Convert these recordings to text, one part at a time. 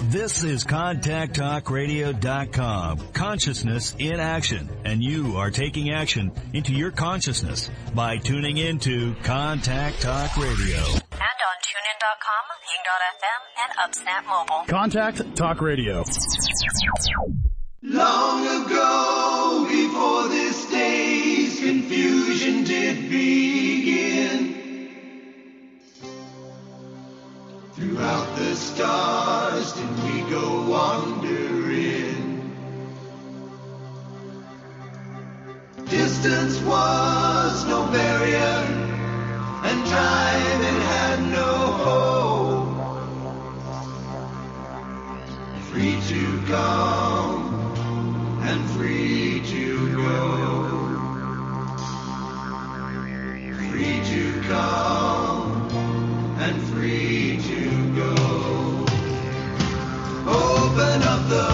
This is ContactTalkRadio.com. Consciousness in action. And you are taking action into your consciousness by tuning into Contact Talk Radio. And on TuneIn.com, Ping.fm, and Upsnap Mobile. Contact Talk Radio. Long ago, before this day's confusion did begin, throughout the stars did we go wandering. Distance was no barrier, and time it had no hope. Free to come and free to go. Free to come and free to go. Open up the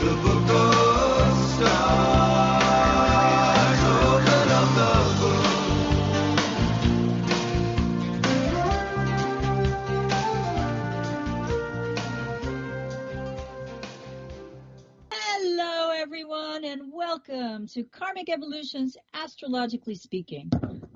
book of stars. Open up the Hello, everyone, and welcome to Karmic Evolution's Astrologically Speaking.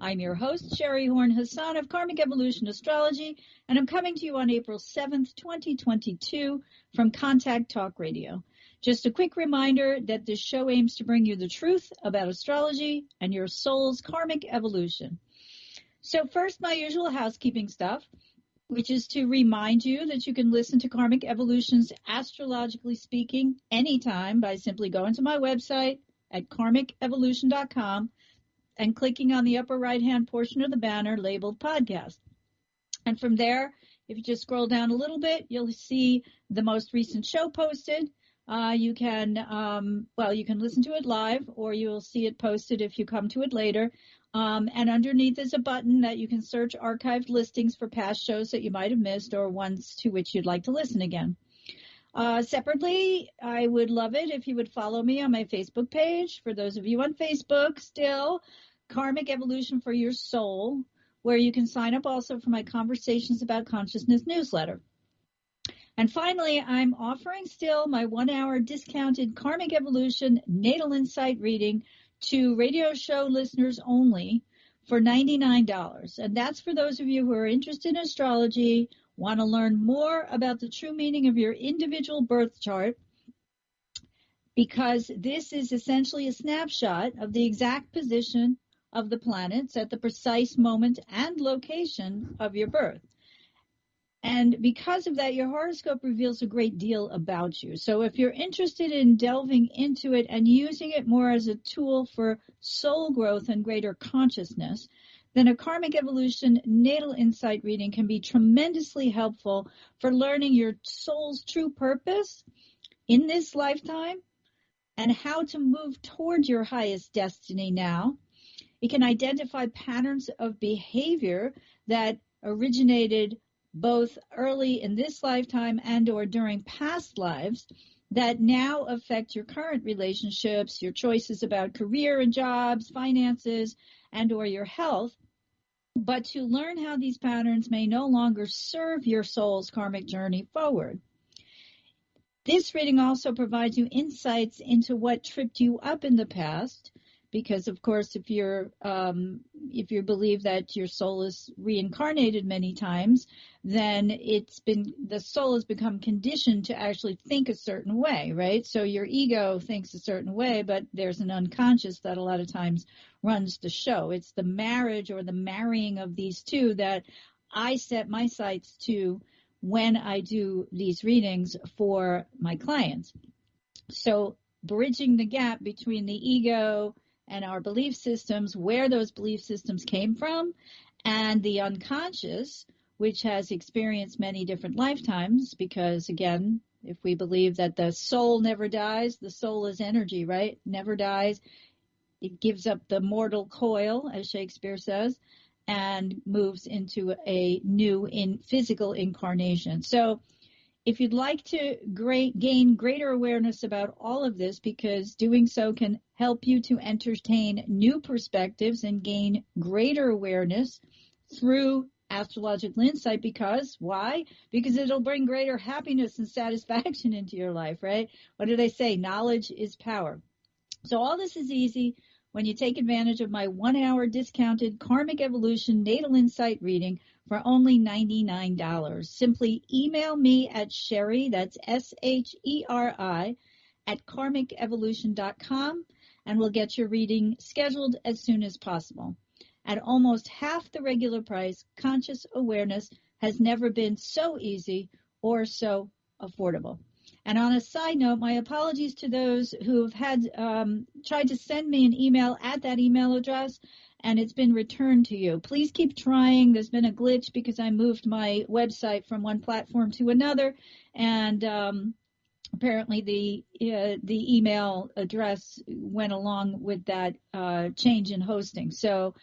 I'm your host, SHERI Horn Hasan of Karmic Evolution Astrology, and I'm coming to you on April 7th, 2022 from Contact Talk Radio. Just a quick reminder that this show aims to bring you the truth about astrology and your soul's karmic evolution. So first, my usual housekeeping stuff, which is to remind you that you can listen to Karmic Evolution's Astrologically Speaking anytime by simply going to my website at karmicevolution.com and clicking on the upper right-hand portion of the banner labeled podcast. And from there, if you just scroll down a little bit, you'll see the most recent show posted. You can listen to it live, or you'll see it posted if you come to it later. And underneath is a button that you can search archived listings for past shows that you might have missed or ones to which you'd like to listen again. Separately, I would love it if you would follow me on my Facebook page. For those of you on Facebook still, Karmic Evolution for Your Soul, where you can sign up also for my Conversations About Consciousness newsletter. And finally, I'm offering still my 1-hour discounted Karmic Evolution Natal Insight reading to radio show listeners only for $99. And that's for those of you who are interested in astrology, want to learn more about the true meaning of your individual birth chart, because this is essentially a snapshot of the exact position of the planets at the precise moment and location of your birth. And because of that, your horoscope reveals a great deal about you. So if you're interested in delving into it and using it more as a tool for soul growth and greater consciousness, then a Karmic Evolution Natal Insight reading can be tremendously helpful for learning your soul's true purpose in this lifetime and how to move toward your highest destiny now. It can identify patterns of behavior that originated both early in this lifetime and or during past lives that now affect your current relationships, your choices about career and jobs, finances, and or your health. But to learn how these patterns may no longer serve your soul's karmic journey forward. This reading also provides you insights into what tripped you up in the past, because of course if you believe that your soul is reincarnated many times, then the soul has become conditioned to actually think a certain way, right? So your ego thinks a certain way, but there's an unconscious that a lot of times runs the show. It's the marriage or the marrying of these two that I set my sights to when I do these readings for my clients. So bridging the gap between the ego and our belief systems, where those belief systems came from, and the unconscious, which has experienced many different lifetimes, because again, if we believe that the soul never dies, the soul is energy, right? Never dies. It gives up the mortal coil, as Shakespeare says, and moves into a new physical incarnation. So if you'd like to gain greater awareness about all of this, because doing so can help you to entertain new perspectives and gain greater awareness through astrological insight because, why? Because it'll bring greater happiness and satisfaction into your life, right? What do they say? Knowledge is power. So all this is easy when you take advantage of my 1-hour discounted Karmic Evolution Natal Insight reading for only $99. Simply email me at SHERI, that's SHERI, at karmicevolution.com, and we'll get your reading scheduled as soon as possible. At almost half the regular price, conscious awareness has never been so easy or so affordable. And on a side note, my apologies to those who have had tried to send me an email at that email address, and it's been returned to you. Please keep trying. There's been a glitch because I moved my website from one platform to another, and apparently the email address went along with that change in hosting. So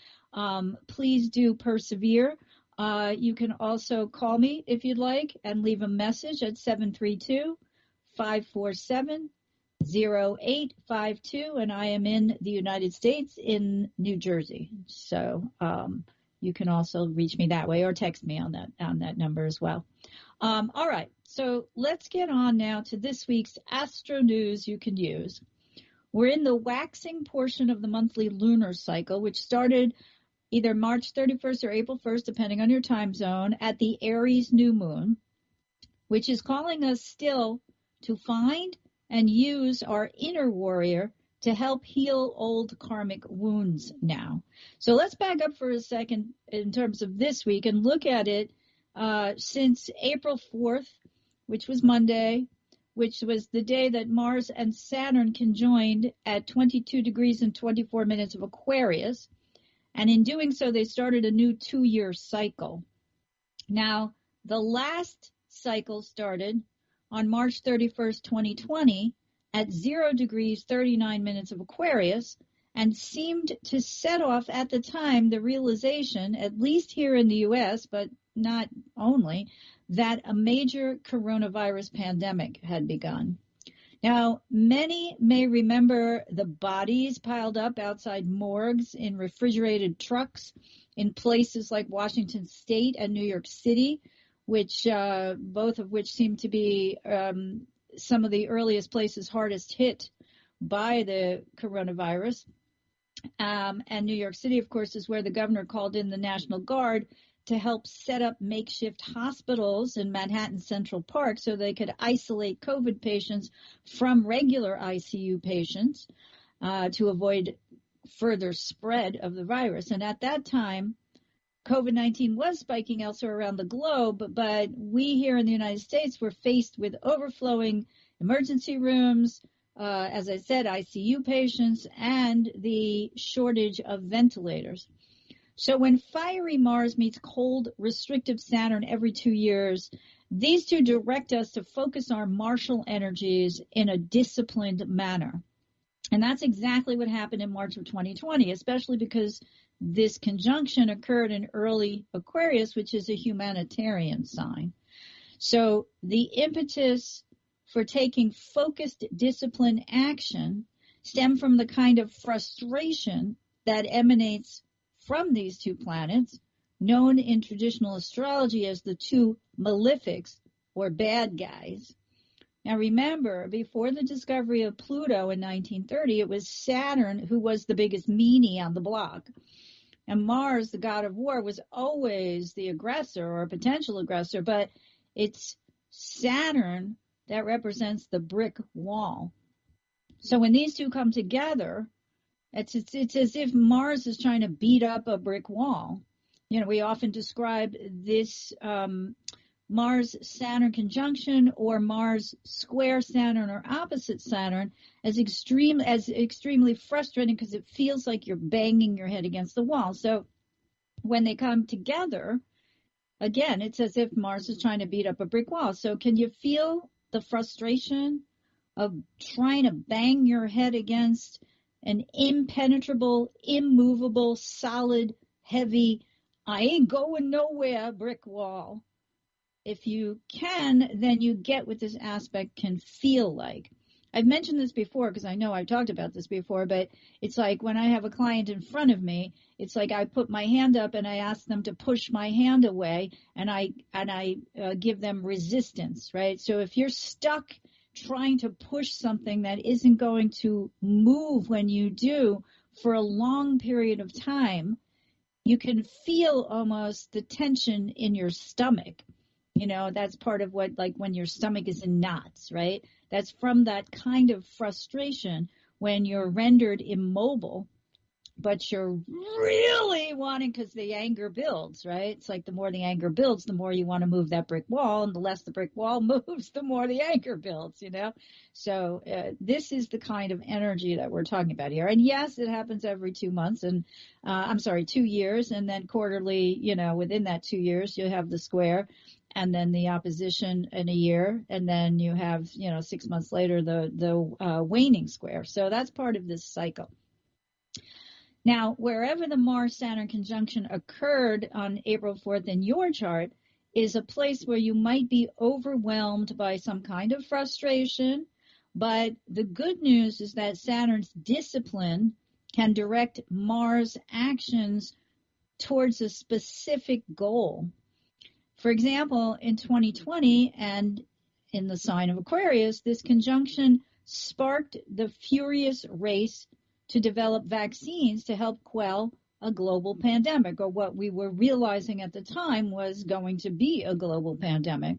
please do persevere. You can also call me if you'd like and leave a message at 732-547-0852, and I am in the United States in New Jersey. So you can also reach me that way or text me on that number as well. All right, so let's get on now to this week's Astro News you can use. We're in the waxing portion of the monthly lunar cycle, which started either March 31st or April 1st, depending on your time zone, at the Aries new moon, which is calling us still to find and use our inner warrior to help heal old karmic wounds now. So let's back up for a second in terms of this week and look at it since April 4th, which was Monday, which was the day that Mars and Saturn conjoined at 22 degrees and 24 minutes of Aquarius. And in doing so, they started a new 2-year cycle. Now, the last cycle started on March 31st, 2020 at 0 degrees, 39 minutes of Aquarius, and seemed to set off at the time the realization, at least here in the U.S., but not only, that a major coronavirus pandemic had begun. Now, many may remember the bodies piled up outside morgues in refrigerated trucks in places like Washington State and New York City, which both of which seem to be some of the earliest places hardest hit by the coronavirus. And New York City, of course, is where the governor called in the National Guard to help set up makeshift hospitals in Manhattan Central Park so they could isolate COVID patients from regular ICU patients to avoid further spread of the virus. And at that time, COVID-19 was spiking elsewhere around the globe, but we here in the United States were faced with overflowing emergency rooms, as I said, ICU patients, and the shortage of ventilators. So when fiery Mars meets cold, restrictive Saturn every 2 years, these two direct us to focus our martial energies in a disciplined manner. And that's exactly what happened in March of 2020, especially because this conjunction occurred in early Aquarius, which is a humanitarian sign. So the impetus for taking focused, disciplined action stemmed from the kind of frustration that emanates from these two planets, known in traditional astrology as the two malefics, or bad guys. Now remember, before the discovery of Pluto in 1930, it was Saturn who was the biggest meanie on the block. And Mars, the god of war, was always the aggressor or potential aggressor, but it's Saturn that represents the brick wall. So when these two come together, it's as if Mars is trying to beat up a brick wall. You know, we often describe this Mars-Saturn conjunction or Mars square Saturn or opposite Saturn as extremely frustrating because it feels like you're banging your head against the wall. So when they come together, again, it's as if Mars is trying to beat up a brick wall. So can you feel the frustration of trying to bang your head against an impenetrable, immovable, solid, heavy, I ain't going nowhere brick wall? If you can, then you get what this aspect can feel like. I've mentioned this before because I know I've talked about this before, but it's like when I have a client in front of me, it's like I put my hand up and I ask them to push my hand away, and I give them resistance, right? So if you're stuck trying to push something that isn't going to move when you do for a long period of time, you can feel almost the tension in your stomach. You know, that's part of what, like when your stomach is in knots, right? That's from that kind of frustration when you're rendered immobile, but you're really wanting, because the anger builds, right? It's like the more the anger builds, the more you want to move that brick wall, and the less the brick wall moves, the more the anger builds, you know? So this is the kind of energy that we're talking about here. And yes, it happens every 2 months, and 2 years, and then quarterly, you know, within that 2 years, you have the square, and then the opposition in a year, and then you have, you know, 6 months later, the waning square. So that's part of this cycle. Now, wherever the Mars-Saturn conjunction occurred on April 4th in your chart is a place where you might be overwhelmed by some kind of frustration, but the good news is that Saturn's discipline can direct Mars' actions towards a specific goal. For example, in 2020 and in the sign of Aquarius, this conjunction sparked the furious race to develop vaccines to help quell a global pandemic, or what we were realizing at the time was going to be a global pandemic.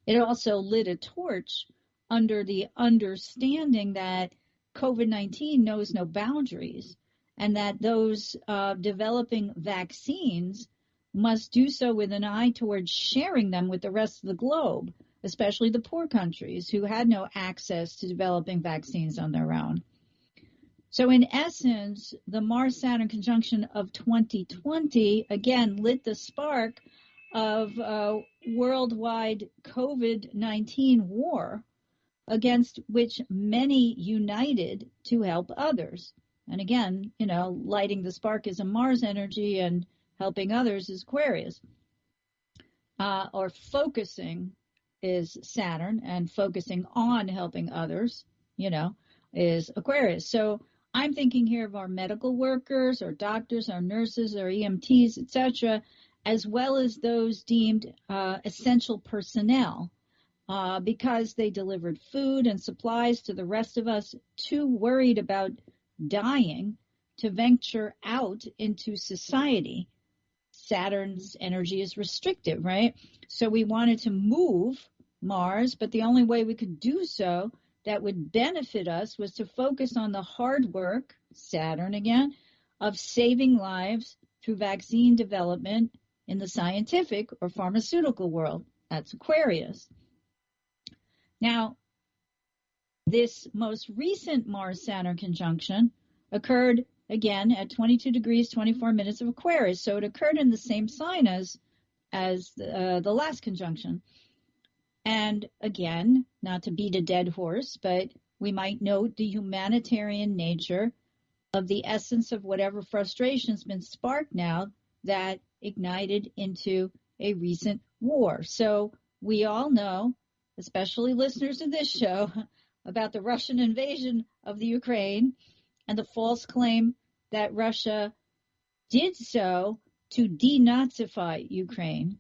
It also lit a torch under the understanding that COVID-19 knows no boundaries, and that those developing vaccines must do so with an eye towards sharing them with the rest of the globe, especially the poor countries who had no access to developing vaccines on their own. So in essence, the Mars-Saturn conjunction of 2020, again, lit the spark of worldwide COVID-19 war, against which many united to help others. And again, you know, lighting the spark is a Mars energy, and helping others is Aquarius. Or focusing is Saturn, and focusing on helping others, you know, is Aquarius. So I'm thinking here of our medical workers, our doctors, our nurses, our EMTs, etc., as well as those deemed essential personnel, because they delivered food and supplies to the rest of us, too worried about dying to venture out into society. Saturn's energy is restrictive, right? So we wanted to move Mars, but the only way we could do so that would benefit us was to focus on the hard work, Saturn again, of saving lives through vaccine development in the scientific or pharmaceutical world. That's Aquarius. Now, this most recent Mars-Saturn conjunction occurred again at 22 degrees, 24 minutes of Aquarius. So it occurred in the same sign as the last conjunction. And again, not to beat a dead horse, but we might note the humanitarian nature of the essence of whatever frustration's been sparked now that ignited into a recent war. So we all know, especially listeners of this show, about the Russian invasion of the Ukraine and the false claim that Russia did so to denazify Ukraine.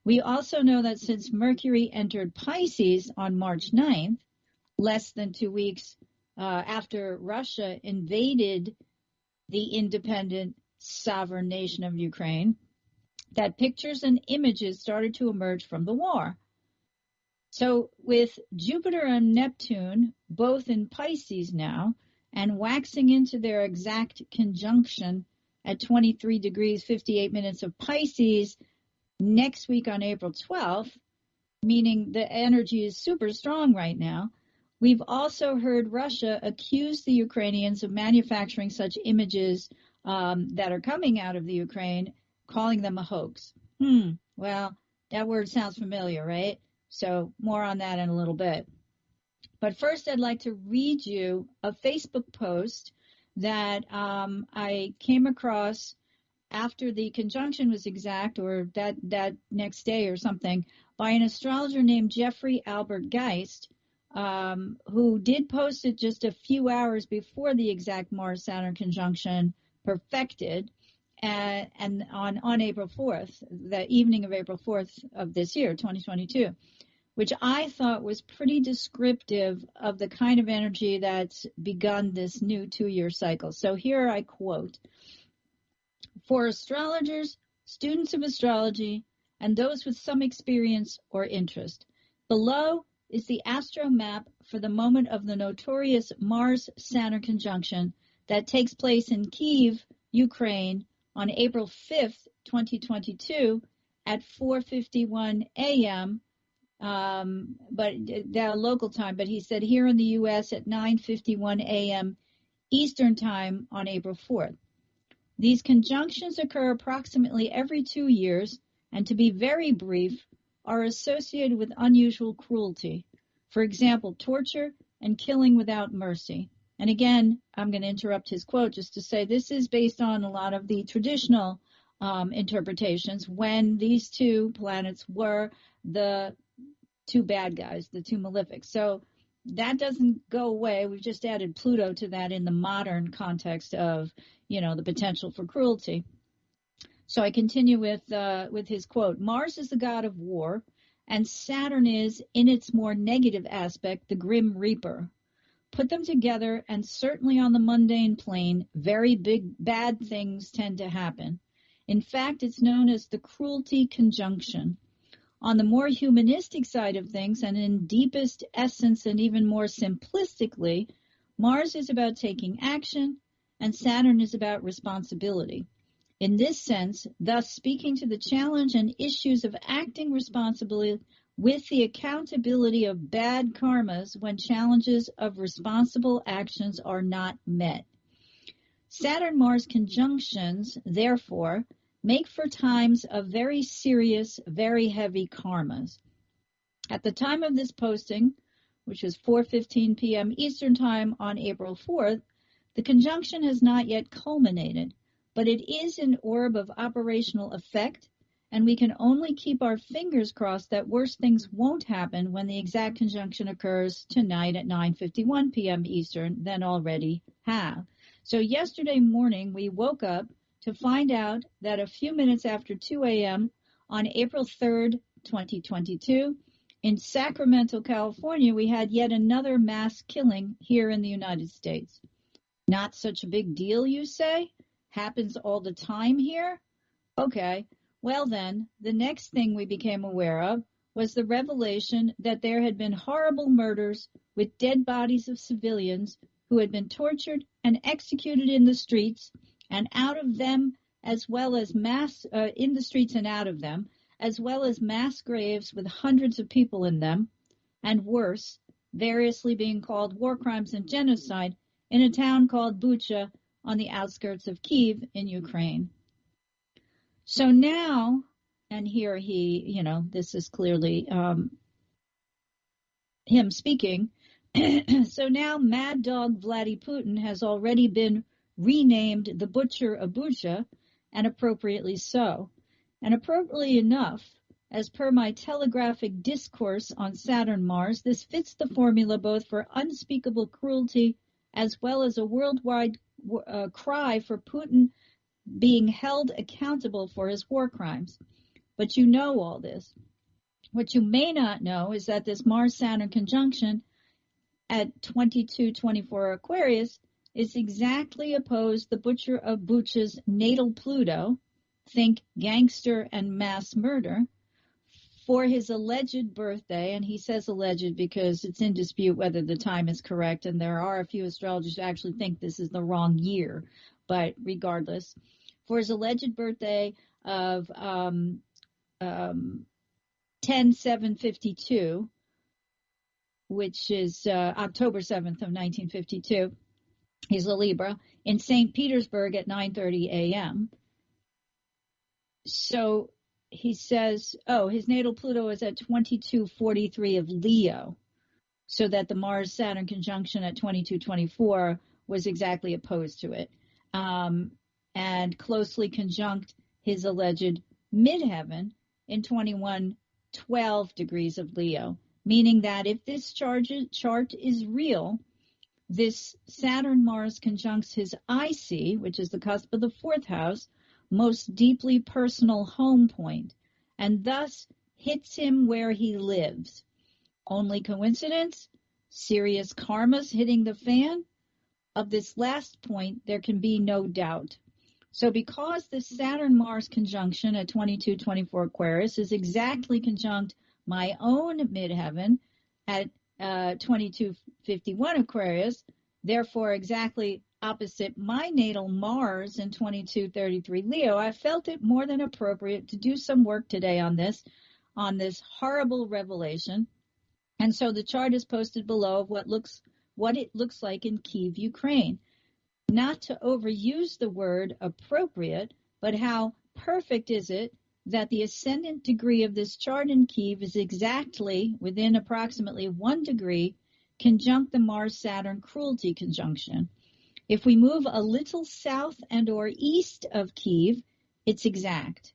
We also know that since Mercury entered Pisces on March 9th, less than 2 weeks after Russia invaded the independent sovereign nation of Ukraine, that pictures and images started to emerge from the war. So with Jupiter and Neptune both in Pisces now and waxing into their exact conjunction at 23 degrees, 58 minutes of Pisces, next week on April 12th, meaning the energy is super strong right now, we've also heard Russia accuse the Ukrainians of manufacturing such images that are coming out of the Ukraine, calling them a hoax. Well, that word sounds familiar, right? So more on that in a little bit. But first, I'd like to read you a Facebook post that I came across after the conjunction was exact, or that next day or something, by an astrologer named Jeffrey Albert Geist, who did post it just a few hours before the exact Mars-Saturn conjunction perfected, and on April 4th, the evening of April 4th of this year, 2022, which I thought was pretty descriptive of the kind of energy that's begun this new 2-year cycle. So here I quote, "For astrologers, students of astrology, and those with some experience or interest, below is the astro map for the moment of the notorious Mars-Saturn conjunction that takes place in Kyiv, Ukraine, on April 5th, 2022 at 4:51 a.m., but that local time, but he said here in the U.S. at 9:51 a.m. Eastern time on April 4th. These conjunctions occur approximately every 2 years, and to be very brief, are associated with unusual cruelty. For example, torture and killing without mercy." And again, I'm going to interrupt his quote just to say this is based on a lot of the traditional interpretations when these two planets were the two bad guys, the two malefics. So that doesn't go away. We've just added Pluto to that in the modern context of, the potential for cruelty. So I continue with his quote. "Mars is the god of war, and Saturn is, in its more negative aspect, the grim reaper. Put them together, and certainly on the mundane plane, very bad things tend to happen. In fact, it's known as the cruelty conjunction. On the more humanistic side of things, and in deepest essence and even more simplistically, Mars is about taking action, and Saturn is about responsibility. In this sense, thus speaking to the challenge and issues of acting responsibly with the accountability of bad karmas when challenges of responsible actions are not met. Saturn-Mars conjunctions, therefore, make for times of very serious, very heavy karmas. At the time of this posting, which is 4:15 p.m. Eastern Time on April 4th, the conjunction has not yet culminated, but it is an orb of operational effect, and we can only keep our fingers crossed that worse things won't happen when the exact conjunction occurs tonight at 9:51 p.m. Eastern than already have. So yesterday morning, we woke up to find out that a few minutes after 2 a.m. on April 3rd, 2022, in Sacramento, California, we had yet another mass killing here in the United States. Not such a big deal, you say? Happens all the time here? Okay. Well then, the next thing we became aware of was the revelation that there had been horrible murders with dead bodies of civilians who had been tortured and executed in the streets and out of them, as well as in the streets and out of them, as well as mass graves with hundreds of people in them, and worse, variously being called war crimes and genocide in a town called Bucha on the outskirts of Kyiv in Ukraine. So now, and here he, this is clearly him speaking. So now Mad Dog Vladimir Putin has already been renamed the Butcher of Bucha, and appropriately so. And appropriately enough, as per my telegraphic discourse on Saturn Mars, this fits the formula both for unspeakable cruelty as well as a worldwide cry for Putin being held accountable for his war crimes. But you know all this. What you may not know is that this Mars-Saturn conjunction at 2224 Aquarius is exactly opposed the Butcher of Bucha's natal Pluto, think gangster and mass murder, for his alleged birthday, and he says alleged because it's in dispute whether the time is correct, and there are a few astrologers who actually think this is the wrong year, but regardless, for his alleged birthday of 10/7/52, which is October 7th of 1952. He's a Libra, in St. Petersburg at 9:30 a.m. So he says, his natal Pluto is at 2243 of Leo, so that the Mars-Saturn conjunction at 2224 was exactly opposed to it, and closely conjunct his alleged midheaven in 2112 degrees of Leo. meaning that if this chart is real, this Saturn Mars conjuncts his IC, which is the cusp of the fourth house, most deeply personal home point, and thus hits him where he lives. Only coincidence? Serious karmas hitting the fan? Of this last point, there can be no doubt. So because the Saturn-Mars conjunction at 2224 Aquarius is exactly conjunct my own midheaven at 2251 Aquarius, therefore exactly opposite my natal Mars in 2233 Leo, I felt it more than appropriate to do some work today on this horrible revelation. And so the chart is posted below of what it looks like in Kyiv, Ukraine. Not to overuse the word appropriate, but how perfect is it that the ascendant degree of this chart in Kyiv is exactly within approximately 1 degree conjunct the Mars-Saturn cruelty conjunction. If we move a little south and or east of Kyiv, it's exact.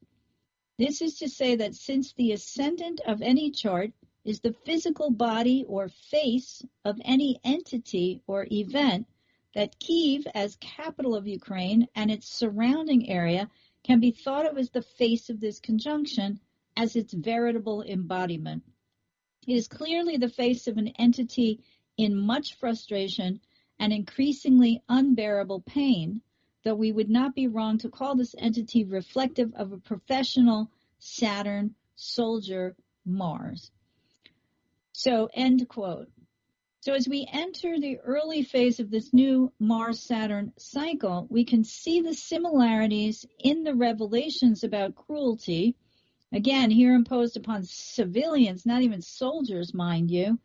This is to say that since the ascendant of any chart is the physical body or face of any entity or event, that Kyiv, as capital of Ukraine and its surrounding area, can be thought of as the face of this conjunction as its veritable embodiment. It is clearly the face of an entity in much frustration and increasingly unbearable pain, though we would not be wrong to call this entity reflective of a professional Saturn soldier Mars. So, end quote. So as we enter the early phase of this new Mars-Saturn cycle, we can see the similarities in the revelations about cruelty, again, here imposed upon civilians, not even soldiers, mind you,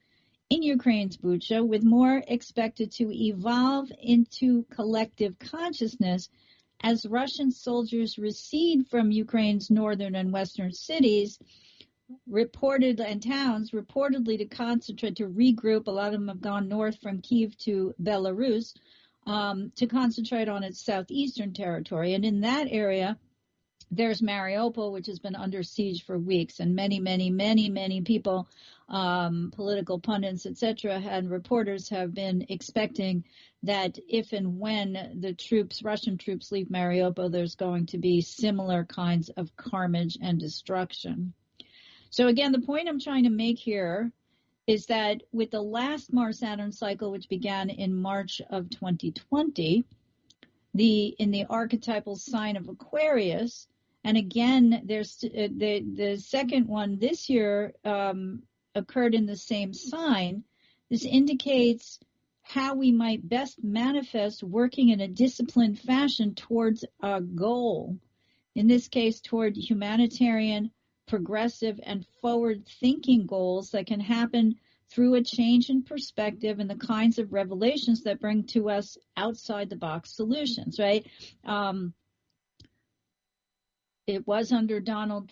in Ukraine's Bucha, with more expected to evolve into collective consciousness as Russian soldiers recede from Ukraine's northern and western cities, towns reportedly to concentrate, to regroup. A lot of them have gone north from Kyiv to Belarus to concentrate on its southeastern territory. And in that area, there's Mariupol, which has been under siege for weeks, and many people, political pundits, etc., and reporters have been expecting that if and when the Russian troops leave Mariupol, there's going to be similar kinds of carnage and destruction. So again, the point I'm trying to make here is that with the last Mars-Saturn cycle, which began in March of 2020, in the archetypal sign of Aquarius, and again, there's the second one this year occurred in the same sign. This indicates how we might best manifest working in a disciplined fashion towards a goal. In this case, toward humanitarian, progressive, and forward-thinking goals that can happen through a change in perspective and the kinds of revelations that bring to us outside-the-box solutions, right? It was under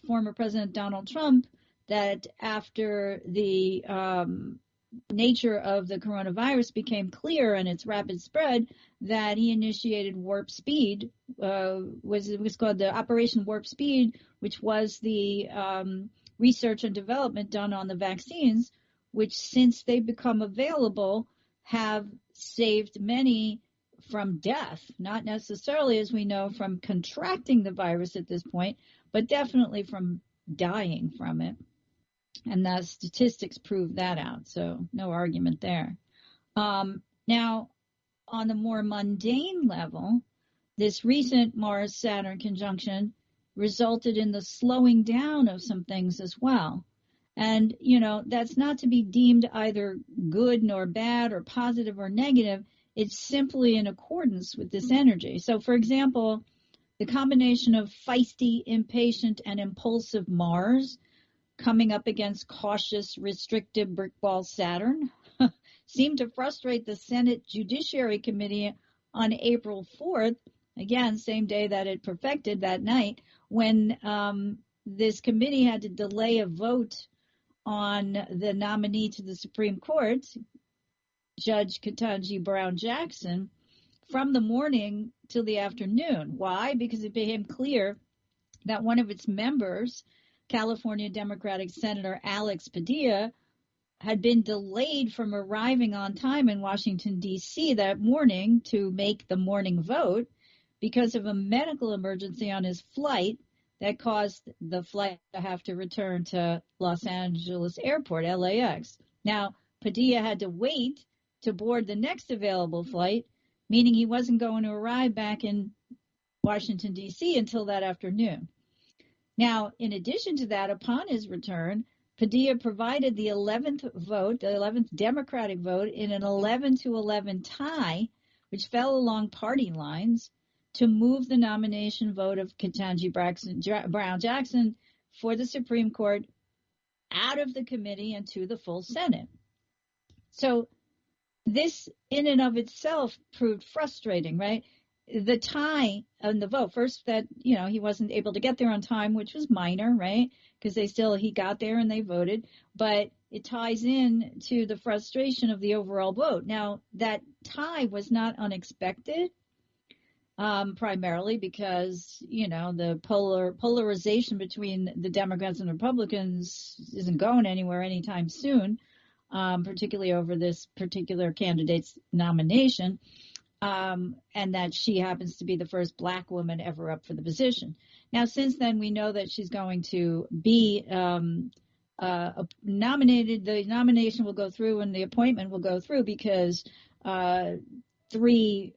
former President Donald Trump that after the nature of the coronavirus became clear and its rapid spread, that he initiated Warp Speed, it was called the Operation Warp Speed, which was the research and development done on the vaccines, which since they've become available have saved many from death, not necessarily, as we know, from contracting the virus at this point, but definitely from dying from it. And the statistics prove that out, so no argument there. Now, on the more mundane level, this recent Mars-Saturn conjunction resulted in the slowing down of some things as well. And, that's not to be deemed either good nor bad or positive or negative. It's simply in accordance with this energy. So, for example, the combination of feisty, impatient, and impulsive Mars coming up against cautious, restrictive brickball Saturn seemed to frustrate the Senate Judiciary Committee on April 4th, again, same day that it perfected that night, when this committee had to delay a vote on the nominee to the Supreme Court, Judge Ketanji Brown Jackson, from the morning till the afternoon. Why? Because it became clear that one of its members, California Democratic Senator Alex Padilla, had been delayed from arriving on time in Washington, D.C. that morning to make the morning vote because of a medical emergency on his flight that caused the flight to have to return to Los Angeles Airport, LAX. Now, Padilla had to wait to board the next available flight, meaning he wasn't going to arrive back in Washington, D.C. until that afternoon. Now, in addition to that, upon his return, Padilla provided the 11th vote, the 11th Democratic vote, in an 11-11 tie, which fell along party lines, to move the nomination vote of Ketanji Brown Jackson for the Supreme Court out of the committee and to the full Senate. So this in and of itself proved frustrating, right? The tie on the vote, first that, he wasn't able to get there on time, which was minor, right? Because he got there and they voted, but it ties in to the frustration of the overall vote. Now, that tie was not unexpected, primarily because, the polarization between the Democrats and Republicans isn't going anywhere anytime soon, particularly over this particular candidate's nomination. And that she happens to be the first black woman ever up for the position. Now, since then, we know that she's going to be nominated. The nomination will go through and the appointment will go through because 3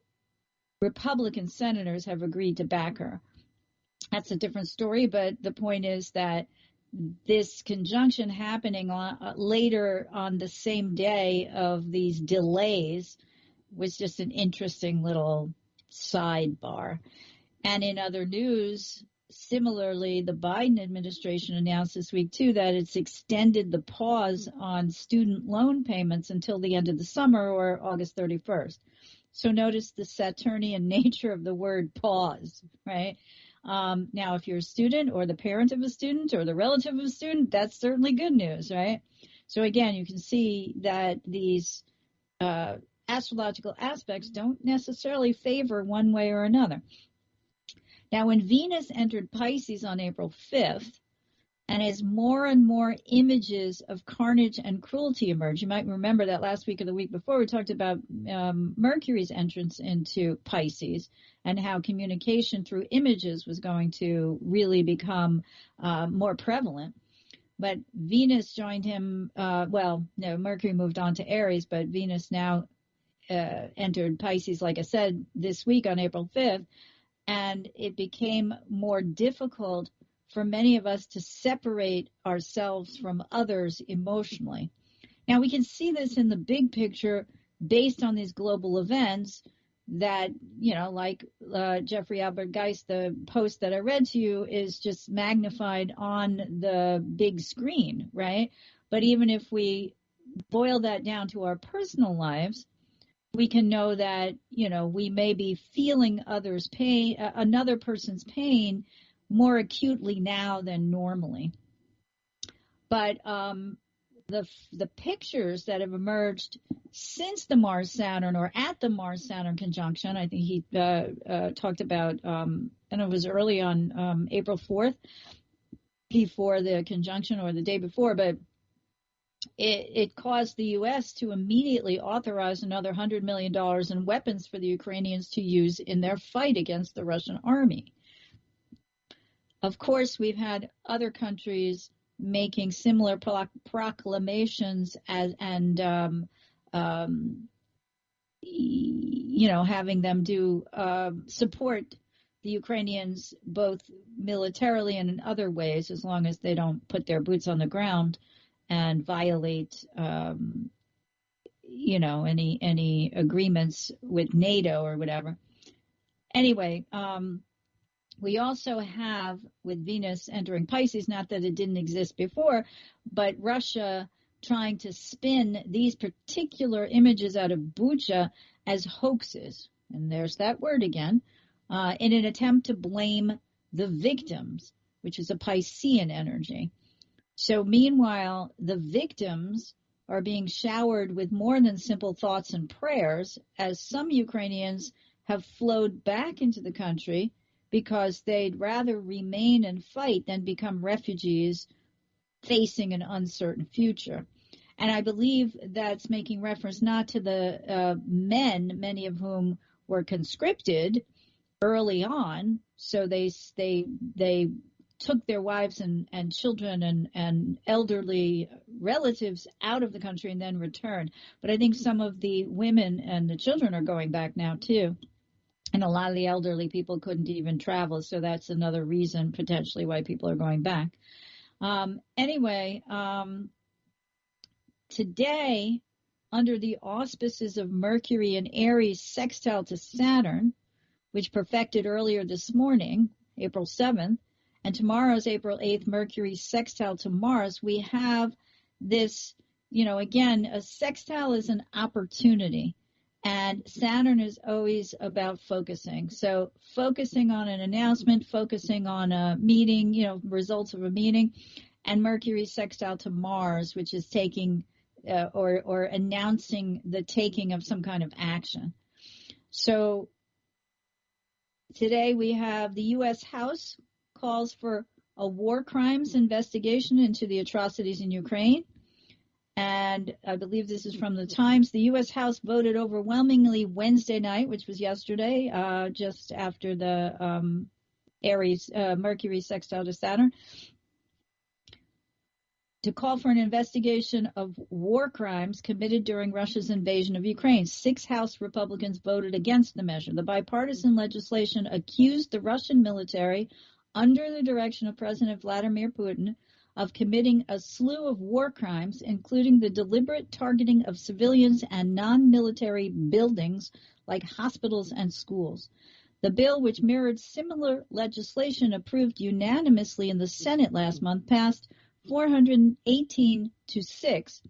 Republican senators have agreed to back her. That's a different story, but the point is that this conjunction happening later on the same day of these delays was just an interesting little sidebar. And in other news, similarly, the Biden administration announced this week, too, that it's extended the pause on student loan payments until the end of the summer or August 31st. So notice the Saturnian nature of the word pause, right? Now, if you're a student or the parent of a student or the relative of a student, that's certainly good news, right? So again, you can see that these astrological aspects don't necessarily favor one way or another. Now, when Venus entered Pisces on April 5th, and as more and more images of carnage and cruelty emerge, you might remember that last week or the week before we talked about Mercury's entrance into Pisces and how communication through images was going to really become more prevalent. But Venus joined him, Mercury moved on to Aries, but Venus now entered Pisces, like I said, this week on April 5th, and it became more difficult for many of us to separate ourselves from others emotionally. Now, we can see this in the big picture based on these global events that, like Jeffrey Albert Geist, the post that I read to you is just magnified on the big screen, right? But even if we boil that down to our personal lives, we can know that, we may be feeling others' pain, another person's pain more acutely now than normally. But the pictures that have emerged since the Mars-Saturn or at the Mars-Saturn conjunction, I think he talked about, and it was early on April 4th, before the conjunction or the day before, but it caused the U.S. to immediately authorize another $100 million in weapons for the Ukrainians to use in their fight against the Russian army. Of course, we've had other countries making similar proclamations and having them do support the Ukrainians both militarily and in other ways, as long as they don't put their boots on the ground and violate, any agreements with NATO or whatever. Anyway, we also have, with Venus entering Pisces, not that it didn't exist before, but Russia trying to spin these particular images out of Bucha as hoaxes, and there's that word again, in an attempt to blame the victims, which is a Piscean energy. So meanwhile, the victims are being showered with more than simple thoughts and prayers, as some Ukrainians have flowed back into the country because they'd rather remain and fight than become refugees facing an uncertain future. And I believe that's making reference not to the men, many of whom were conscripted early on, so they took their wives and children and elderly relatives out of the country and then returned. But I think some of the women and the children are going back now too. And a lot of the elderly people couldn't even travel, so that's another reason potentially why people are going back. Today, under the auspices of Mercury and Aries sextile to Saturn, which perfected earlier this morning, April 7th, and tomorrow's April 8th, Mercury sextile to Mars, we have this, again, a sextile is an opportunity. And Saturn is always about focusing. So focusing on an announcement, focusing on a meeting, results of a meeting, and Mercury sextile to Mars, which is taking or announcing the taking of some kind of action. So today we have the U.S. House calls for a war crimes investigation into the atrocities in Ukraine. And I believe this is from the Times. The U.S. House voted overwhelmingly Wednesday night, which was yesterday, just after the Aries Mercury sextile to Saturn, to call for an investigation of war crimes committed during Russia's invasion of Ukraine. 6 House Republicans voted against the measure. The bipartisan legislation accused the Russian military, under the direction of President Vladimir Putin, of committing a slew of war crimes, including the deliberate targeting of civilians and non-military buildings like hospitals and schools. The bill, which mirrored similar legislation approved unanimously in the Senate last month, passed 418 to 6,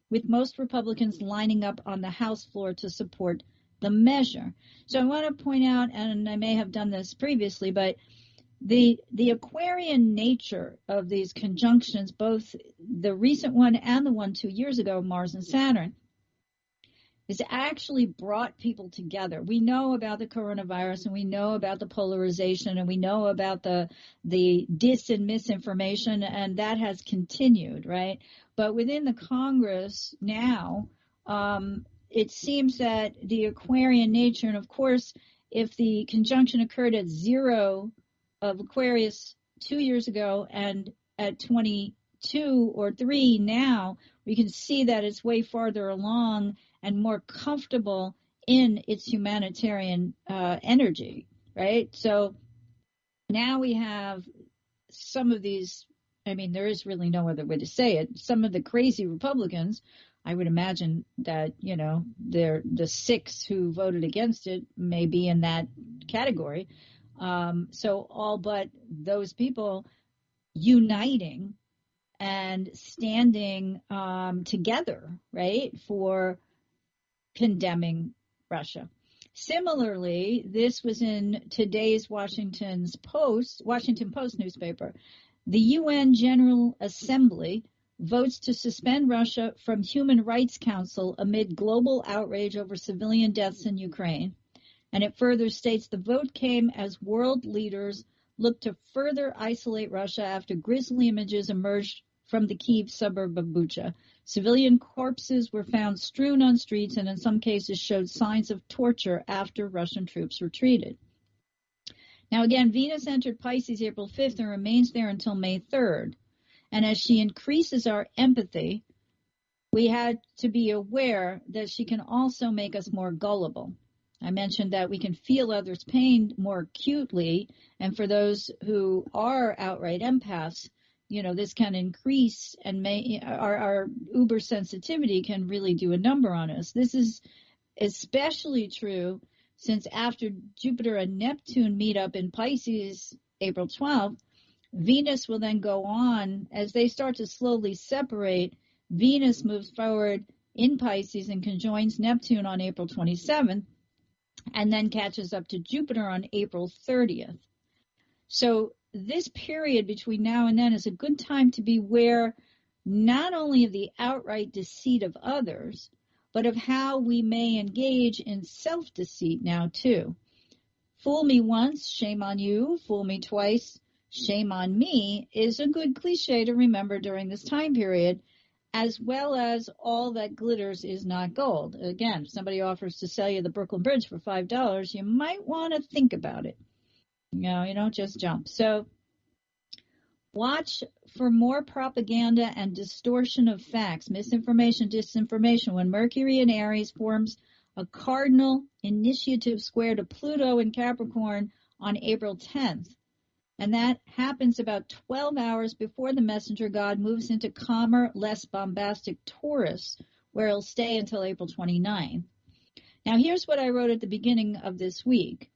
with most Republicans lining up on the House floor to support the measure. So I want to point out, and I may have done this previously, but the Aquarian nature of these conjunctions, both the recent one and the one 2 years ago, Mars and Saturn, is actually brought people together. We know about the coronavirus, and we know about the polarization, and we know about the dis and misinformation, and that has continued, right? But within the Congress now, it seems that the Aquarian nature, and of course, if the conjunction occurred at 0 of Aquarius 2 years ago and at 22 or 3 now, we can see that it's way farther along and more comfortable in its humanitarian energy, right? So now we have some of these, there is really no other way to say it, some of the crazy Republicans. I would imagine that, they're the 6 who voted against it may be in that category. So all but those people uniting and standing together, right, for condemning Russia. Similarly, this was in today's Washington Post newspaper. The UN General Assembly votes to suspend Russia from Human Rights Council amid global outrage over civilian deaths in Ukraine. And it further states the vote came as world leaders look to further isolate Russia after grisly images emerged from the Kyiv suburb of Bucha. Civilian corpses were found strewn on streets and in some cases showed signs of torture after Russian troops retreated. Now again, Venus entered Pisces April 5th and remains there until May 3rd. And as she increases our empathy, we had to be aware that she can also make us more gullible. I mentioned that we can feel others' pain more acutely, and for those who are outright empaths, this can increase and our uber sensitivity can really do a number on us. This is especially true since after Jupiter and Neptune meet up in Pisces April 12th, Venus will then go on. As they start to slowly separate, Venus moves forward in Pisces and conjoins Neptune on April 27th, and then catches up to Jupiter on April 30th. So this period between now and then is a good time to beware not only of the outright deceit of others, but of how we may engage in self-deceit now too. Fool me once, shame on you. Fool me twice, shame on me is a good cliche to remember during this time period. as well as all that glitters is not gold. Again, if somebody offers to sell you the Brooklyn Bridge for $5, you might want to think about it. You don't just jump. So watch for more propaganda and distortion of facts, misinformation, disinformation. When Mercury in Aries forms a cardinal initiative square to Pluto in Capricorn on April 10th. And that happens about 12 hours before the messenger god moves into calmer, less bombastic Taurus, where he'll stay until April 29th. Now, here's what I wrote at the beginning of this week.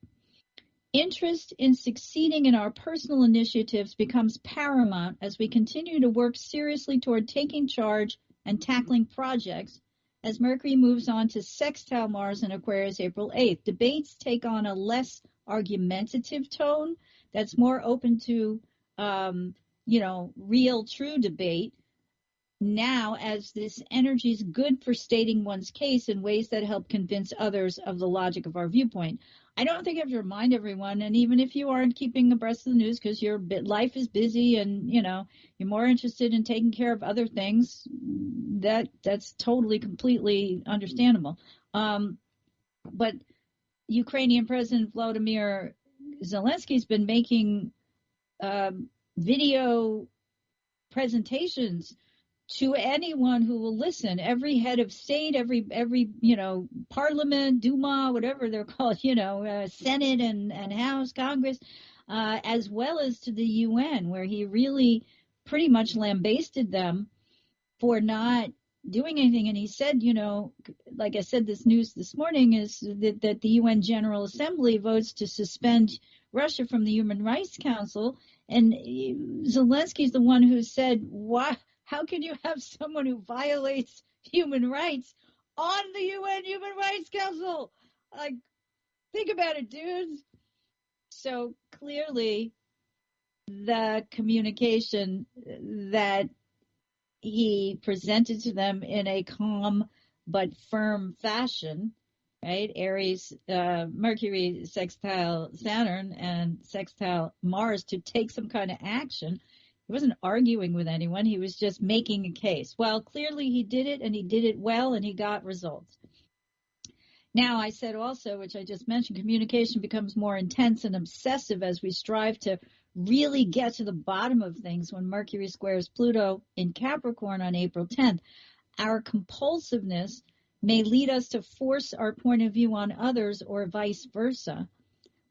Interest in succeeding in our personal initiatives becomes paramount as we continue to work seriously toward taking charge and tackling projects as Mercury moves on to sextile Mars in Aquarius April 8th. Debates take on a less argumentative tone that's more open to, real, true debate now, as this energy is good for stating one's case in ways that help convince others of the logic of our viewpoint. I don't think I have to remind everyone, and even if you aren't keeping abreast of the news because your life is busy and, you're more interested in taking care of other things, that's totally, completely understandable. But Ukrainian President Volodymyr Zelensky's been making video presentations to anyone who will listen. Every head of state, every parliament, Duma, whatever they're called, Senate and House, Congress, as well as to the UN, where he really pretty much lambasted them for not doing anything. And he said, like I said, this news this morning is that the UN General Assembly votes to suspend Russia from the Human Rights Council. And Zelensky's the one who said, why? How can you have someone who violates human rights on the UN Human Rights Council? Like, think about it, dudes. So clearly the communication that he presented to them in a calm but firm fashion, right? Aries, Mercury sextile Saturn and sextile Mars to take some kind of action. He wasn't arguing with anyone. He was just making a case. Well, clearly he did it, and he did it well, and he got results. Now, I said also, which I just mentioned, communication becomes more intense and obsessive as we strive to really get to the bottom of things when Mercury squares Pluto in Capricorn on April 10th. Our compulsiveness may lead us to force our point of view on others or vice versa.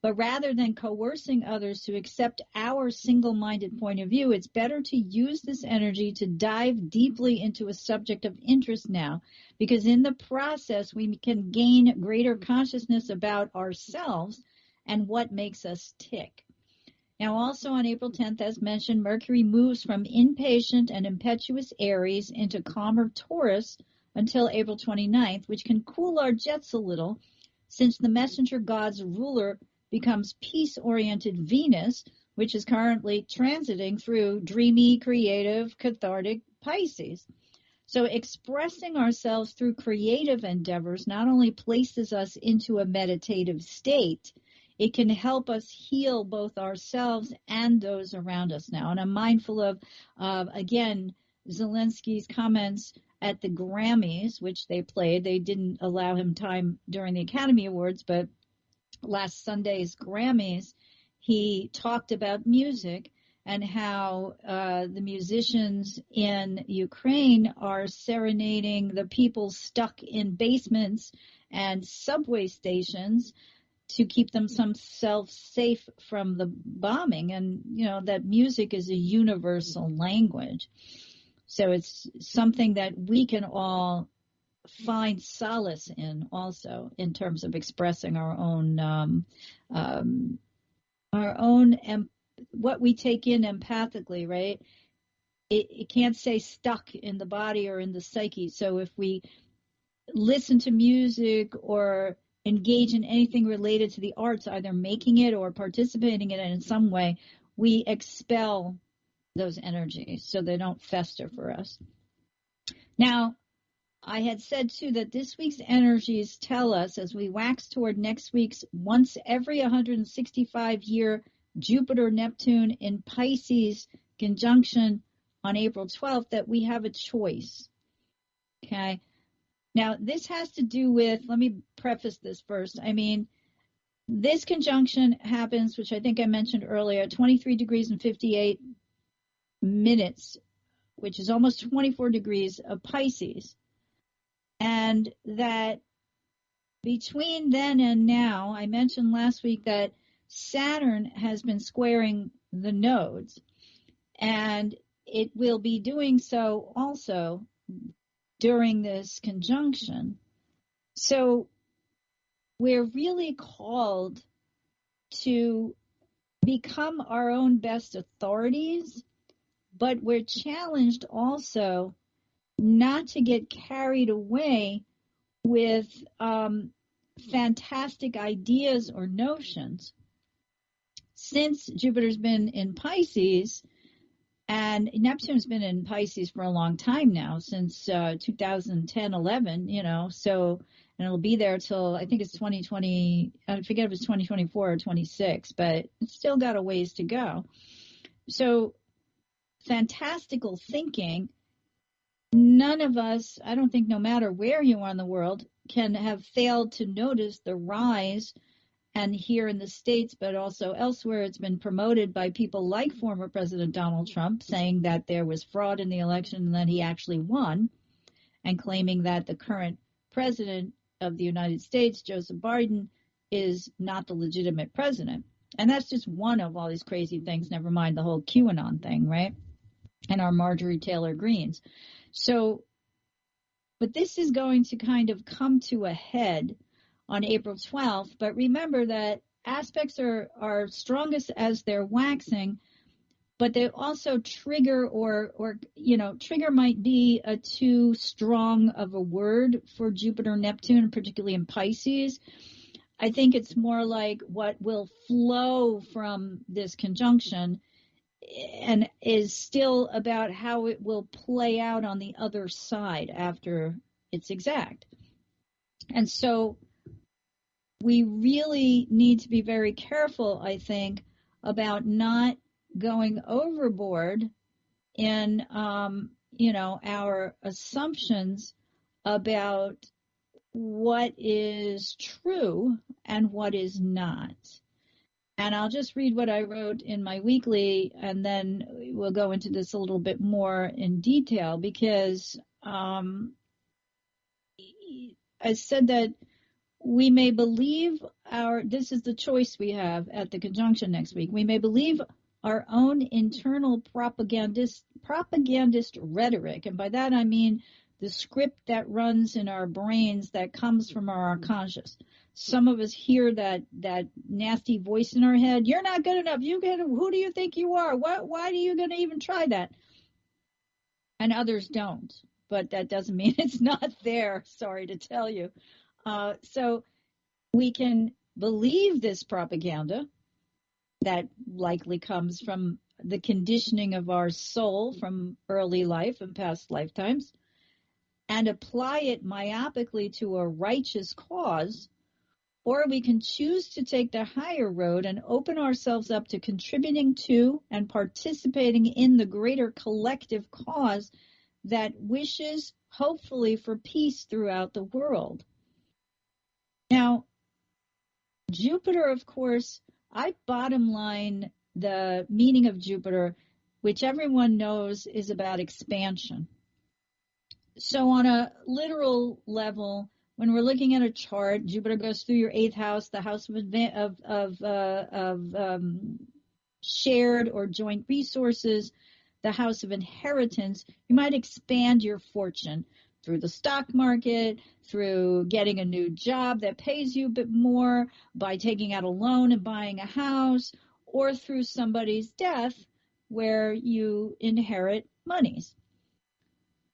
But rather than coercing others to accept our single-minded point of view, it's better to use this energy to dive deeply into a subject of interest now, because in the process we can gain greater consciousness about ourselves and what makes us tick. Now, also on April 10th, as mentioned, Mercury moves from impatient and impetuous Aries into calmer Taurus until April 29th, which can cool our jets a little, since the messenger god's ruler becomes peace-oriented Venus, which is currently transiting through dreamy, creative, cathartic Pisces. So expressing ourselves through creative endeavors not only places us into a meditative state, it can help us heal both ourselves and those around us now. And I'm mindful of, again, Zelensky's comments at the Grammys, which they played. They didn't allow him time during the Academy Awards, but last Sunday's Grammys, he talked about music and how the musicians in Ukraine are serenading the people stuck in basements and subway stations to keep themselves safe from the bombing. And, that music is a universal language. So it's something that we can all find solace in also, in terms of expressing our own what we take in empathically, right? It can't stay stuck in the body or in the psyche. So if we listen to music or engage in anything related to the arts, either making it or participating in it in some way, we expel those energies so they don't fester for us. Now, I had said, too, that this week's energies tell us, as we wax toward next week's once every 165-year Jupiter-Neptune in Pisces conjunction on April 12th, that we have a choice. Okay. Now, this has to do with, let me preface this first. I mean, this conjunction happens, which I think I mentioned earlier, 23 degrees and 58 minutes, which is almost 24 degrees of Pisces. And that between then and now, I mentioned last week that Saturn has been squaring the nodes, and it will be doing so also during this conjunction. So we're really called to become our own best authorities, but we're challenged also not to get carried away with fantastic ideas or notions. Since Jupiter's been in Pisces, and Neptune's been in Pisces for a long time now, since 2010, 11, so, and it'll be there till, I think it's 2020, I forget if it's 2024 or 26, but it's still got a ways to go. So fantastical thinking, none of us, I don't think, no matter where you are in the world, can have failed to notice the rise. And here in the States, but also elsewhere, it's been promoted by people like former President Donald Trump, saying that there was fraud in the election and that he actually won, and claiming that the current president of the United States, Joseph Biden, is not the legitimate president. And that's just one of all these crazy things, never mind the whole QAnon thing, right? And our Marjorie Taylor Greens. So, but this is going to kind of come to a head on April 12th, but remember that aspects are strongest as they're waxing, but they also trigger trigger might be a too strong of a word for Jupiter, Neptune, particularly in Pisces. I think it's more like what will flow from this conjunction and is still about how it will play out on the other side after it's exact. And so we really need to be very careful, I about not going overboard in, our assumptions about what is true and what is not. And I'll just read what I wrote in my weekly, and then we'll go into this a little bit more in detail, because I said that we may believe this is the choice we have at the conjunction next week. We may believe our own internal propagandist rhetoric. And by that, I mean the script that runs in our brains that comes from our unconscious. Some of us hear that nasty voice in our head. You're not good enough. Who do you think you are? Why are you going to even try that? And others don't. But that doesn't mean it's not there. Sorry to tell you. So we can believe this propaganda that likely comes from the conditioning of our soul from early life and past lifetimes, and apply it myopically to a righteous cause, or we can choose to take the higher road and open ourselves up to contributing to and participating in the greater collective cause that wishes, hopefully, for peace throughout the world. Now, Jupiter, of course, I bottom line the meaning of Jupiter, which everyone knows is about expansion. So on a literal level, when we're looking at a chart, Jupiter goes through your 8th house, the house of shared or joint resources, the house of inheritance. You might expand your fortune through the stock market, through getting a new job that pays you a bit more, by taking out a loan and buying a house, or through somebody's death where you inherit monies.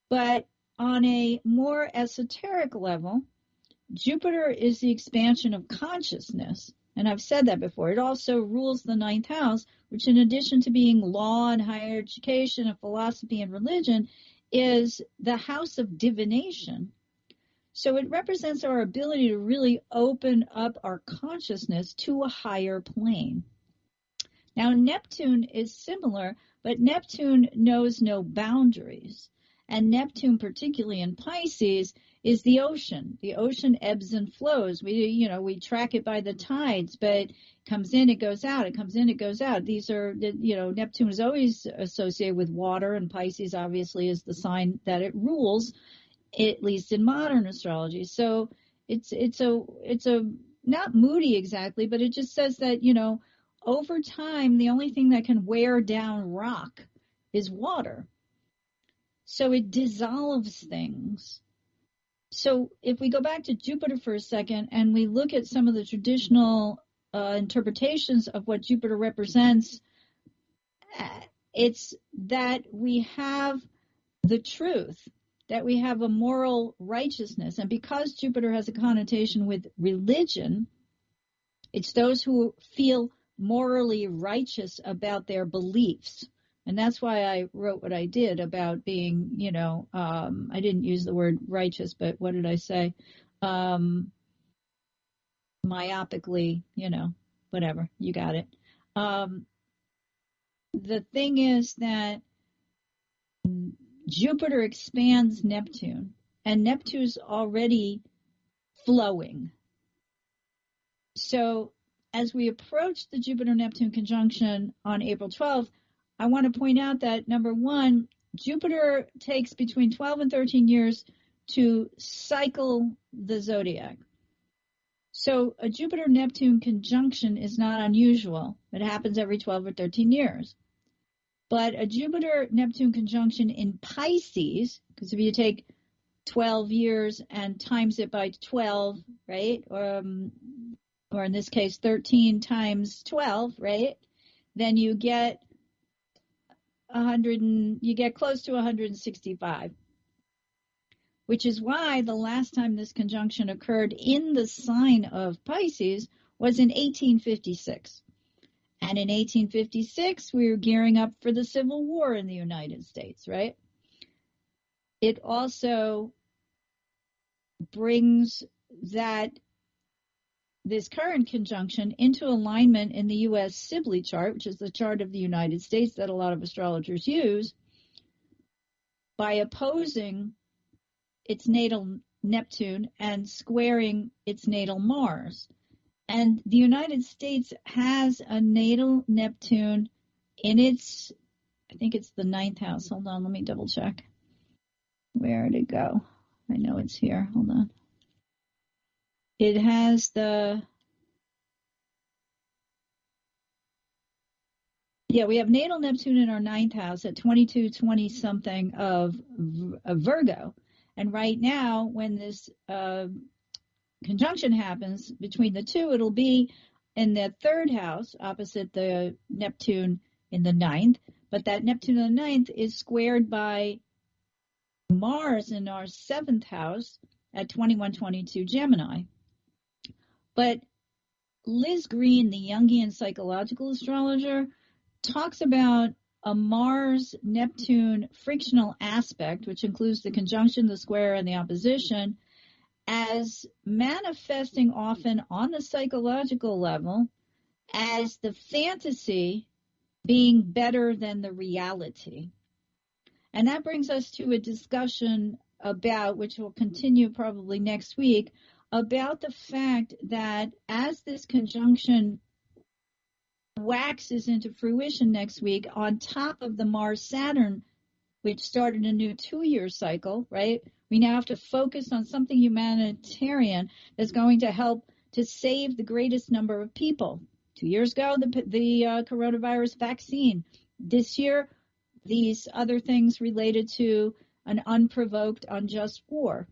But on a more esoteric level, Jupiter is the expansion of consciousness. And I've said that before. It also rules the 9th house, which in addition to being law and higher education and philosophy and religion, is the house of divination. So it represents our ability to really open up our consciousness to a higher plane. Now, Neptune is similar, but Neptune knows no boundaries. And Neptune, particularly in Pisces, is the ocean. The ocean ebbs and flows. We track it by the tides, but it comes in, it goes out, it comes in, it goes out. These are, Neptune is always associated with water, and Pisces obviously is the sign that it rules, at least in modern astrology. So it's a not moody exactly, but it just says that, over time, the only thing that can wear down rock is water. So it dissolves things. So if we go back to Jupiter for a second and we look at some of the traditional interpretations of what Jupiter represents, it's that we have the truth, that we have a moral righteousness. And because Jupiter has a connotation with religion, it's those who feel morally righteous about their beliefs. And that's why I wrote what I did about being, I didn't use the word righteous, but what did I say? Myopically, whatever, you got it. The thing is that Jupiter expands Neptune, and Neptune's already flowing. So as we approach the Jupiter-Neptune conjunction on April 12th, I want to point out that, number one, Jupiter takes between 12 and 13 years to cycle the zodiac. So a Jupiter-Neptune conjunction is not unusual. It happens every 12 or 13 years. But a Jupiter-Neptune conjunction in Pisces, because if you take 12 years and times it by 12, right, or in this case 13 times 12, right, then you get you get close to 165, which is why the last time this conjunction occurred in the sign of Pisces was in 1856. And in 1856, we were gearing up for the Civil War in the United States, right? It also brings this current conjunction into alignment in the U.S. Sibley chart, which is the chart of the United States that a lot of astrologers use, by opposing its natal Neptune and squaring its natal Mars. And the United States has a natal Neptune in its, I think it's the 9th house. Hold on, let me double check. Where did it go? I know it's here. Hold on. It has we have natal Neptune in our 9th house at 2220-something of Virgo. And right now, when this conjunction happens between the two, it'll be in the 3rd house opposite the Neptune in the 9th. But that Neptune in the 9th is squared by Mars in our 7th house at 2122 Gemini. But Liz Green, the Jungian psychological astrologer, talks about a Mars-Neptune frictional aspect, which includes the conjunction, the square, and the opposition, as manifesting often on the psychological level as the fantasy being better than the reality. And that brings us to a discussion about, which will continue probably next week, about the fact that as this conjunction waxes into fruition next week, on top of the Mars-Saturn, which started a new 2-year cycle, right? We now have to focus on something humanitarian that's going to help to save the greatest number of people. 2 years ago, the coronavirus vaccine. This year, these other things related to an unprovoked, unjust war.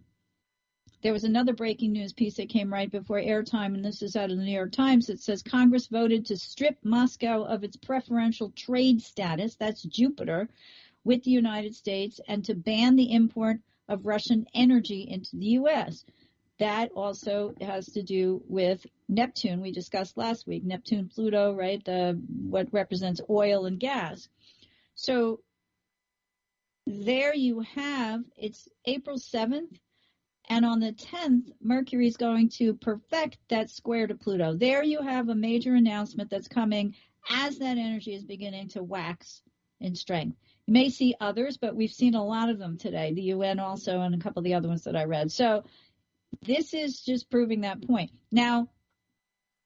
There was another breaking news piece that came right before airtime, and this is out of the New York Times. It says Congress voted to strip Moscow of its preferential trade status, that's Jupiter, with the United States, and to ban the import of Russian energy into the U.S. That also has to do with Neptune, we discussed last week. Neptune, Pluto, right, what represents oil and gas. So there you have, it's April 7th. And on the 10th, Mercury is going to perfect that square to Pluto. There you have a major announcement that's coming as that energy is beginning to wax in strength. You may see others, but we've seen a lot of them today, the UN also, and a couple of the other ones that I read. So this is just proving that point. Now,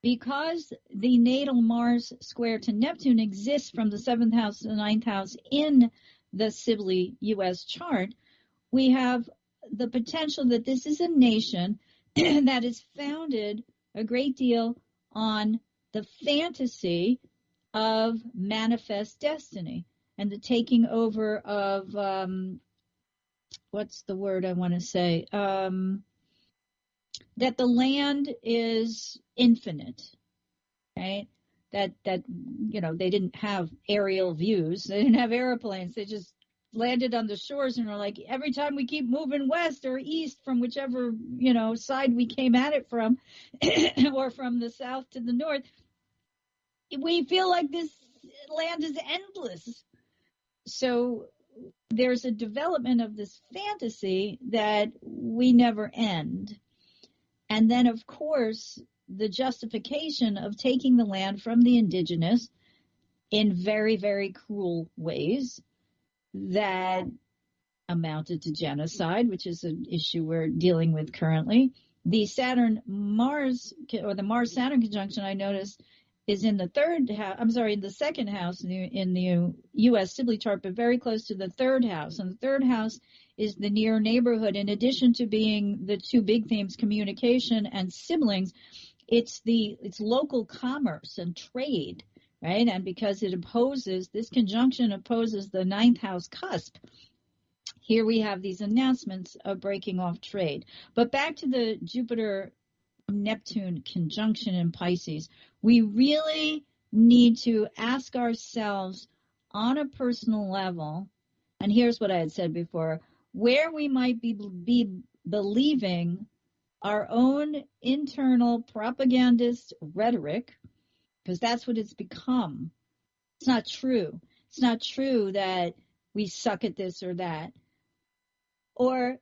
because the natal Mars square to Neptune exists from the 7th house to the 9th house in the Sibley U.S. chart, we have the potential that this is a nation that is founded a great deal on the fantasy of manifest destiny and the taking over of, what's the word I want to say? That the land is infinite, right? That, you know, they didn't have aerial views. They didn't have airplanes. They just landed on the shores and were like, every time we keep moving west or east from whichever, you know, side we came at it from, or from the south to the north, we feel like this land is endless. So there's a development of this fantasy that we never end. And then, of course, the justification of taking the land from the indigenous in very, very cruel ways that amounted to genocide, which is an issue we're dealing with currently. The Saturn-Mars, or the Mars-Saturn conjunction, I noticed, is in the in the second house in the U.S. Sibley chart, but very close to the third house. And the third house is the near neighborhood. In addition to being the two big themes, communication and siblings, it's local commerce and trade, right? And because this conjunction opposes the 9th house cusp, here we have these announcements of breaking off trade. But back to the Jupiter-Neptune conjunction in Pisces, we really need to ask ourselves on a personal level, and here's what I had said before, where we might be believing our own internal propagandist rhetoric, because that's what it's become. It's not true. It's not true that we suck at this or that. Or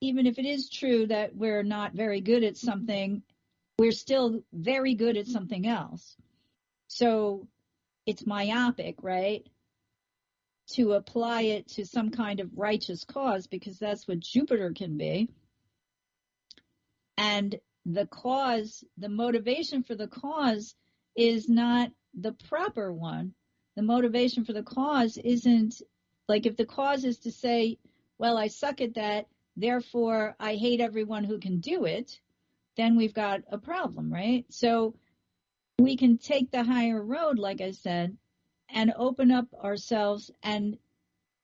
even if it is true that we're not very good at something, we're still very good at something else. So it's myopic, right? To apply it to some kind of righteous cause, because that's what Jupiter can be. And the cause, the motivation for the cause is not the proper one. The motivation for the cause isn't, like, if the cause is to say, well, I suck at that, therefore I hate everyone who can do it, then we've got a problem, right? So we can take the higher road, like I said, and open up ourselves and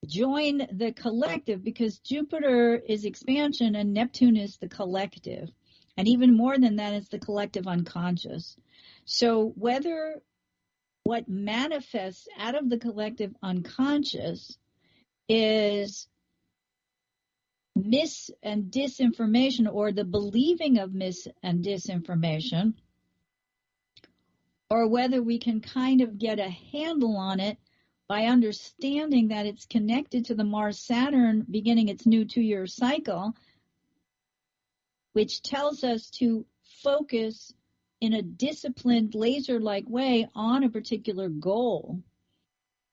join the collective, because Jupiter is expansion and Neptune is the collective. And even more than that, it's the collective unconscious. So whether what manifests out of the collective unconscious is mis and disinformation, or the believing of mis and disinformation, or whether we can kind of get a handle on it by understanding that it's connected to the Mars-Saturn beginning its new 2-year cycle, which tells us to focus in a disciplined, laser-like way on a particular goal.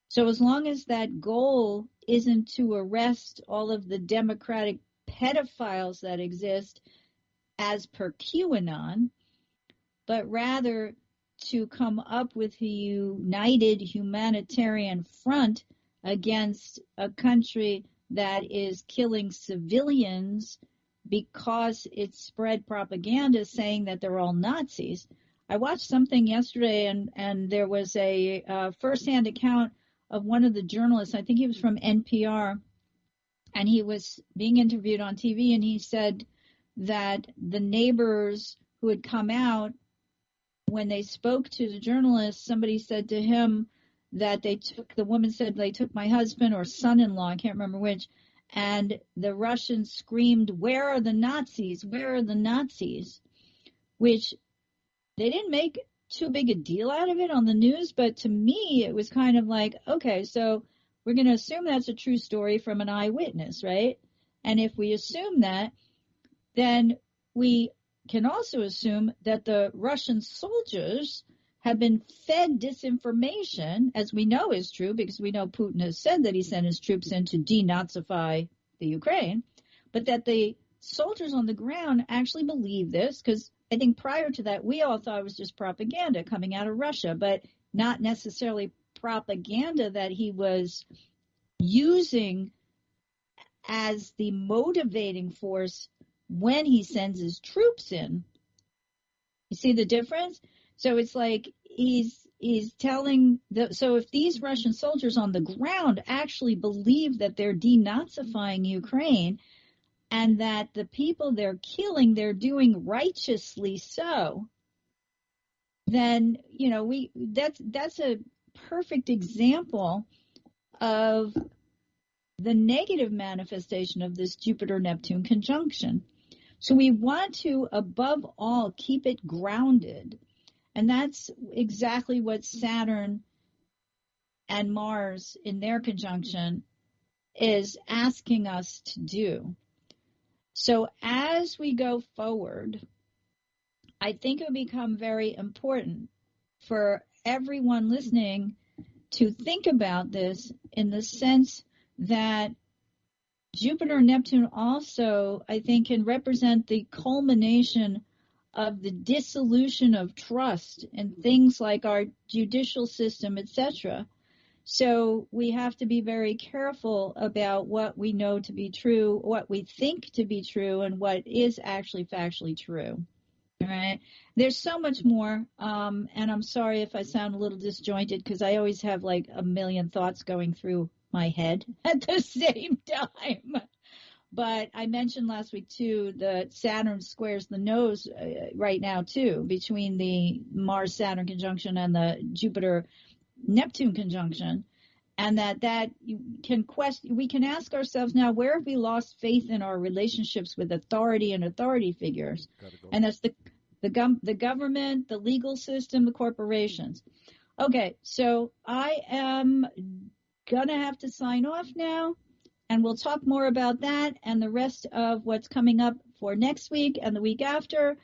So as long as that goal isn't to arrest all of the democratic pedophiles that exist as per QAnon, but rather to come up with a united humanitarian front against a country that is killing civilians because it spread propaganda saying that they're all Nazis. I watched something yesterday, and there was a first-hand account of one of the journalists, I think he was from NPR, and he was being interviewed on TV, and he said that the neighbors who had come out, when they spoke to the journalist, somebody said to him that the woman said, they took my husband or son-in-law, I can't remember which, and the Russians screamed, "Where are the Nazis? Where are the Nazis?" Which they didn't make too big a deal out of it on the news, but to me it was kind of like, okay, so we're going to assume that's a true story from an eyewitness, right? And if we assume that, then we can also assume that the Russian soldiers have been fed disinformation, as we know is true, because we know Putin has said that he sent his troops in to denazify the Ukraine, but that the soldiers on the ground actually believe this, because I think prior to that, we all thought it was just propaganda coming out of Russia, but not necessarily propaganda that he was using as the motivating force when he sends his troops in. You see the difference? So it's like he's telling so if these Russian soldiers on the ground actually believe that they're denazifying Ukraine and that the people they're killing, they're doing righteously so, then, that's a perfect example of the negative manifestation of this Jupiter-Neptune conjunction. So we want to, above all, keep it grounded. And that's exactly what Saturn and Mars in their conjunction is asking us to do. So as we go forward, I think it will become very important for everyone listening to think about this in the sense that Jupiter and Neptune also, I think, can represent the culmination of the dissolution of trust in things like our judicial system, etc. So we have to be very careful about what we know to be true, what we think to be true, and what is actually factually true. All right. There's so much more, and I'm sorry if I sound a little disjointed because I always have like a million thoughts going through my head at the same time. But I mentioned last week, too, that Saturn squares the nose right now, too, between the Mars-Saturn conjunction and the Jupiter-Neptune conjunction. And that we can ask ourselves now, where have we lost faith in our relationships with authority and authority figures? And that's the government, the legal system, the corporations. Okay, so I am going to have to sign off now. And we'll talk more about that and the rest of what's coming up for next week and the week after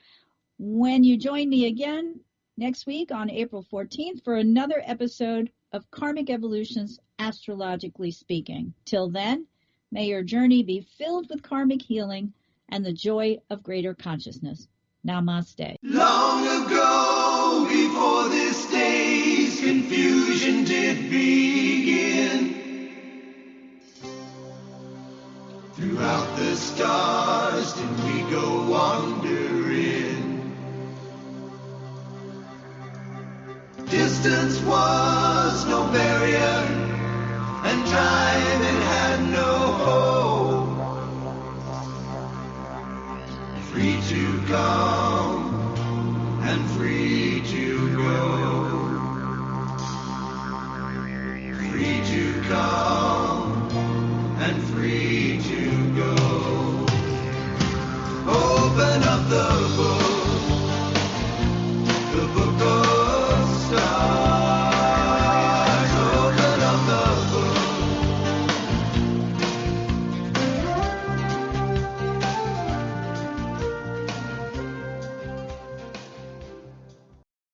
when you join me again next week on April 14th for another episode of Karmic Evolutions, Astrologically Speaking. Till then, may your journey be filled with karmic healing and the joy of greater consciousness. Namaste. Long ago, before this day's confusion did begin, throughout the stars did we go wandering. Distance was no barrier, and time it had no hope. Free to come and free to go. Free to come and free to go. Open up the book.